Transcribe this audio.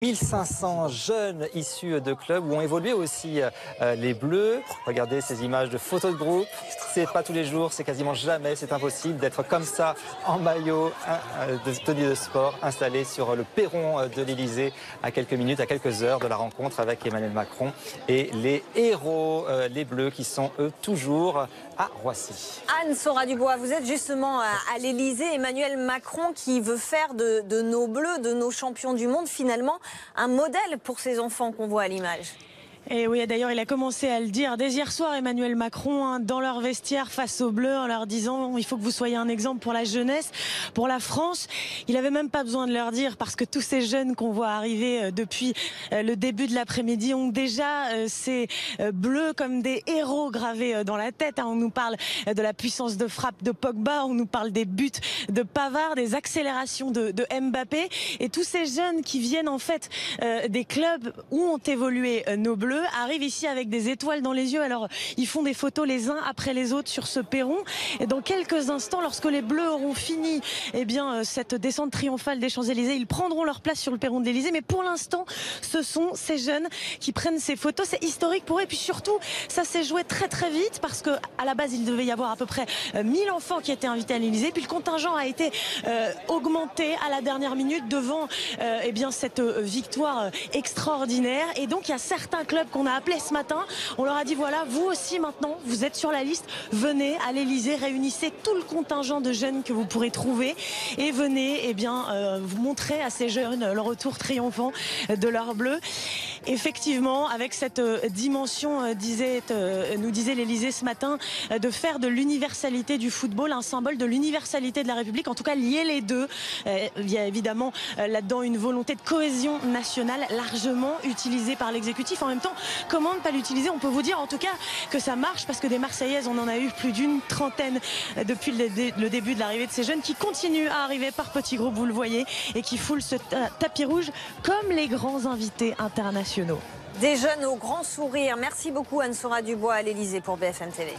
1500 jeunes issus de clubs où ont évolué aussi les Bleus. Regardez ces images de photos de groupe. C'est pas tous les jours, c'est quasiment jamais, c'est impossible d'être comme ça en maillot de tenue de sport installé sur le perron de l'Elysée à quelques minutes, à quelques heures de la rencontre avec Emmanuel Macron et les héros, les Bleus qui sont eux toujours à Roissy. Anne-Sora Dubois, vous êtes justement à l'Elysée. Emmanuel Macron qui veut faire de nos Bleus, de nos champions du monde, finalement un modèle pour ces enfants qu'on voit à l'image. Et oui, d'ailleurs, il a commencé à le dire dès hier soir, Emmanuel Macron, dans leur vestiaire face aux Bleus, en leur disant il faut que vous soyez un exemple pour la jeunesse, pour la France. Il avait même pas besoin de leur dire, parce que tous ces jeunes qu'on voit arriver depuis le début de l'après-midi ont déjà ces Bleus comme des héros gravés dans la tête. On nous parle de la puissance de frappe de Pogba, on nous parle des buts de Pavard, des accélérations de Mbappé. Et tous ces jeunes qui viennent en fait des clubs où ont évolué nos Bleus arrivent ici avec des étoiles dans les yeux. Alors ils font des photos les uns après les autres sur ce perron, et dans quelques instants, lorsque les Bleus auront fini cette descente triomphale des Champs-Élysées, ils prendront leur place sur le perron de l'Élysée. Mais pour l'instant, ce sont ces jeunes qui prennent ces photos. C'est historique pour eux, et puis surtout ça s'est joué très très vite, parce que à la base il devait y avoir à peu près 1000 enfants qui étaient invités à l'Élysée, puis le contingent a été augmenté à la dernière minute devant cette victoire extraordinaire. Et donc il y a certains clubs qu'on a appelés ce matin, on leur a dit voilà, vous aussi maintenant vous êtes sur la liste, venez à l'Elysée, réunissez tout le contingent de jeunes que vous pourrez trouver et venez vous montrer à ces jeunes le retour triomphant de leur bleu. Effectivement, avec cette dimension, nous disait l'Elysée ce matin, de faire de l'universalité du football un symbole de l'universalité de la République, en tout cas lier les deux. Il y a évidemment là-dedans une volonté de cohésion nationale largement utilisée par l'exécutif. En même temps, comment ne pas l'utiliser? On peut vous dire en tout cas que ça marche, parce que des Marseillaises, on en a eu plus d'une trentaine depuis le début de l'arrivée de ces jeunes qui continuent à arriver par petits groupes, vous le voyez, et qui foulent ce tapis rouge comme les grands invités internationaux. Des jeunes au grand sourire. Merci beaucoup Anne-Sora Dubois à l'Elysée pour BFM TV.